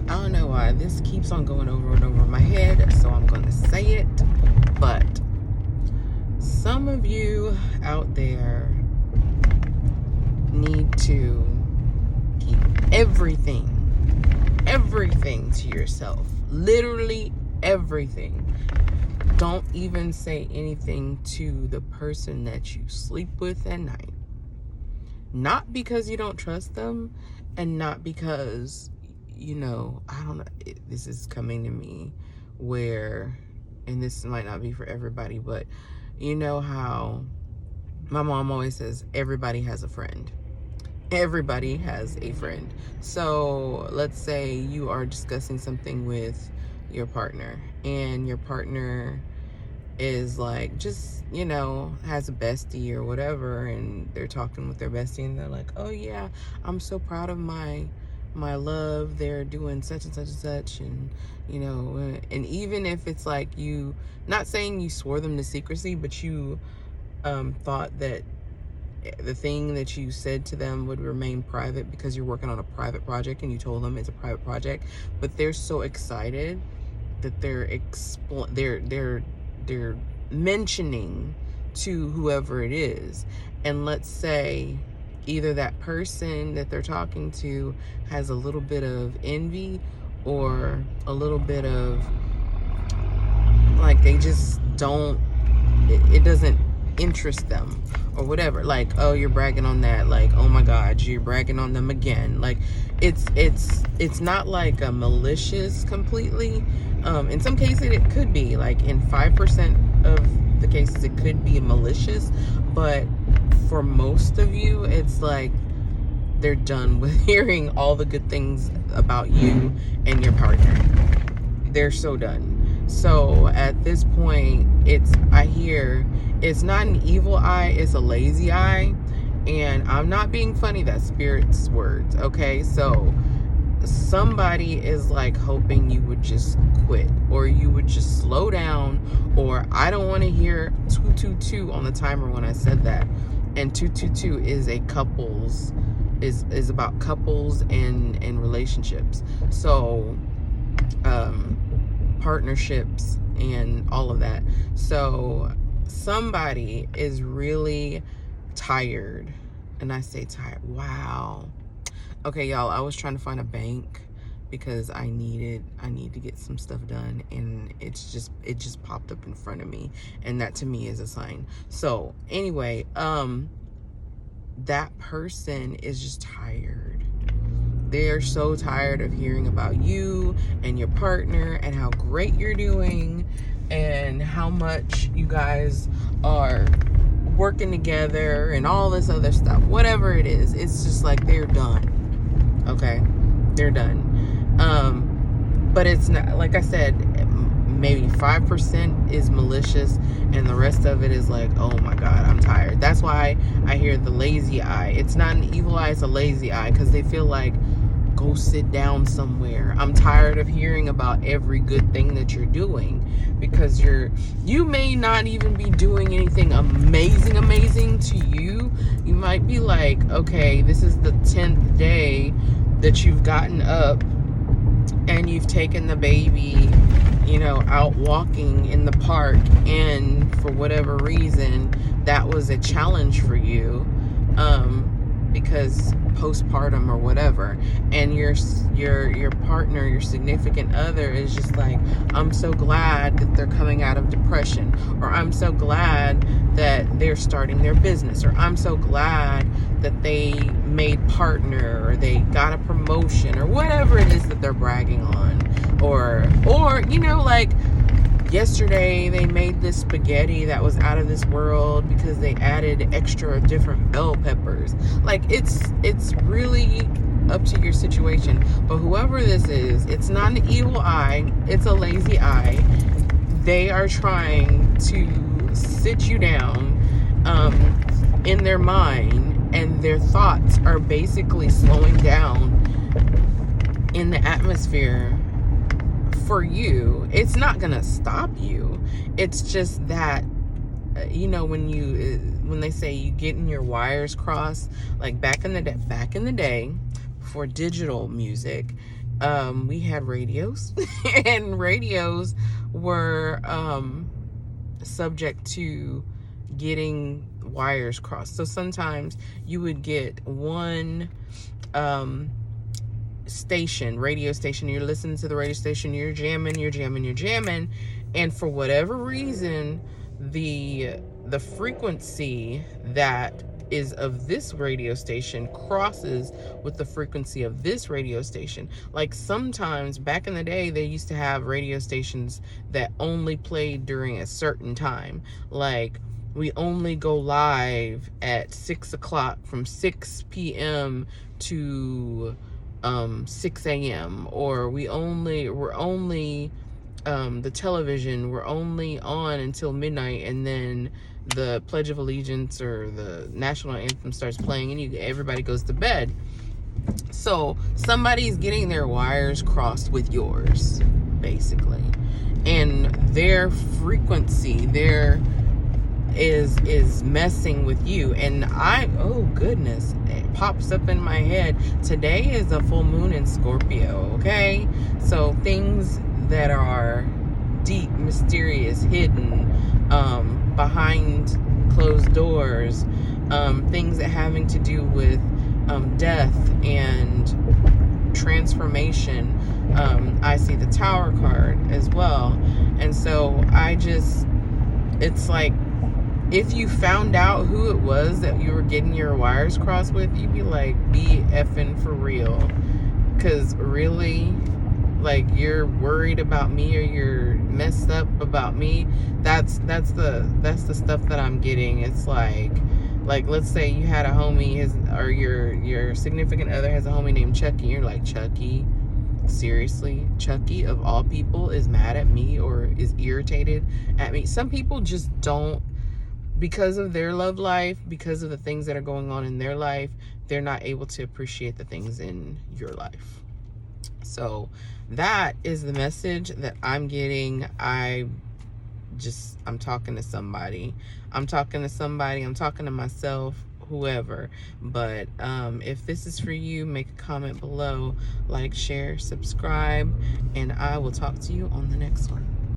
I don't know why this keeps on going over and over in my head, so I'm going to say it. But some of you out there need to keep everything to yourself. Literally everything. Don't even say anything to the person that you sleep with at night. Not because you don't trust them, and not because, I don't know, this is coming to me where, and this might not be for everybody, but you know how my mom always says, everybody has a friend. Everybody has a friend. So let's say you are discussing something with your partner, and your partner is like, just, has a bestie or whatever, and they're talking with their bestie, and they're like, oh yeah, I'm so proud of my love, they're doing such and such and such, and and even if it's like, you, not saying you swore them to secrecy, but you thought that the thing that you said to them would remain private because you're working on a private project, and you told them it's a private project, but they're so excited that they're mentioning to whoever it is. And let's say either that person that they're talking to has a little bit of envy, or a little bit of, like, they just don't, it doesn't interest them or whatever. Like, oh, you're bragging on that, like, oh my god, you're bragging on them again. Like, it's not like a malicious completely. In some cases it could be, like in 5% of the cases it could be malicious, but for most of you it's like they're done with hearing all the good things about you and your partner. They're so done. So at this point, I hear it's not an evil eye, it's a lazy eye. And I'm not being funny, that's Spirit's words, okay? So somebody is like hoping you would just quit, or you would just slow down, or I don't want to hear 222 on the timer when I said that. And 222 is a couples, is about couples and relationships. So partnerships and all of that. So somebody is really tired, and I say tired. Wow. Okay, y'all, I was trying to find a bank because I need to get some stuff done, and it just popped up in front of me, and that to me is a sign. So anyway, that person is just tired. They're so tired of hearing about you and your partner and how great you're doing and how much you guys are working together and all this other stuff. Whatever it is, it's just like they're done. Okay? They're done. But it's not, like I said, maybe 5% is malicious, and the rest of it is like, oh my god, I'm tired. That's why I hear the lazy eye. It's not an evil eye, it's a lazy eye, because they feel like, go sit down somewhere. I'm tired of hearing about every good thing that you're doing, because you may not even be doing anything amazing to you. You might be like, okay, this is the 10th day that you've gotten up and you've taken the baby, out walking in the park, and for whatever reason that was a challenge for you, because postpartum or whatever, and your partner, your significant other is just like, I'm so glad that they're coming out of depression, or I'm so glad that they're starting their business, or I'm so glad that they made partner, or they got a promotion, or whatever it is that they're bragging on, or like yesterday they made this spaghetti that was out of this world because they added extra different bell peppers. Like, it's really up to your situation. But whoever this is, it's not an evil eye, it's a lazy eye. They are trying to sit you down in their mind, and their thoughts are basically slowing down in the atmosphere for you. It's not gonna stop you. It's just that when they say you getting your wires crossed, like back in the day before digital music, we had radios, and radios were subject to getting wires crossed. So sometimes you would get one radio station, you're listening to the radio station, you're jamming, and for whatever reason, the frequency that is of this radio station crosses with the frequency of this radio station. Like sometimes back in the day, they used to have radio stations that only played during a certain time. Like, we only go live at 6 o'clock, from 6 p.m. to 6 a.m. or we're only the television, we're only on until midnight, and then the Pledge of Allegiance or the national anthem starts playing, and everybody goes to bed. So somebody's getting their wires crossed with yours, basically, and their frequency, is messing with you. And oh goodness, it pops up in my head, today is a full moon in Scorpio, okay? So things that are deep, mysterious, hidden, behind closed doors, things that having to do with death and transformation. I see the Tower card as well. And so it's like, if you found out who it was that you were getting your wires crossed with, you'd be like, be effing for real. Because really, like, you're worried about me, or you're messed up about me. That's the stuff that I'm getting. It's like let's say you had a homie, or your significant other has a homie named Chucky. You're like, Chucky? Seriously? Chucky, of all people, is mad at me or is irritated at me? Some people just don't, because of their love life, because of the things that are going on in their life, they're not able to appreciate the things in your life. So that is the message that I'm getting. I'm talking to somebody. I'm talking to myself, whoever. But if this is for you, make a comment below, like, share, subscribe, and I will talk to you on the next one.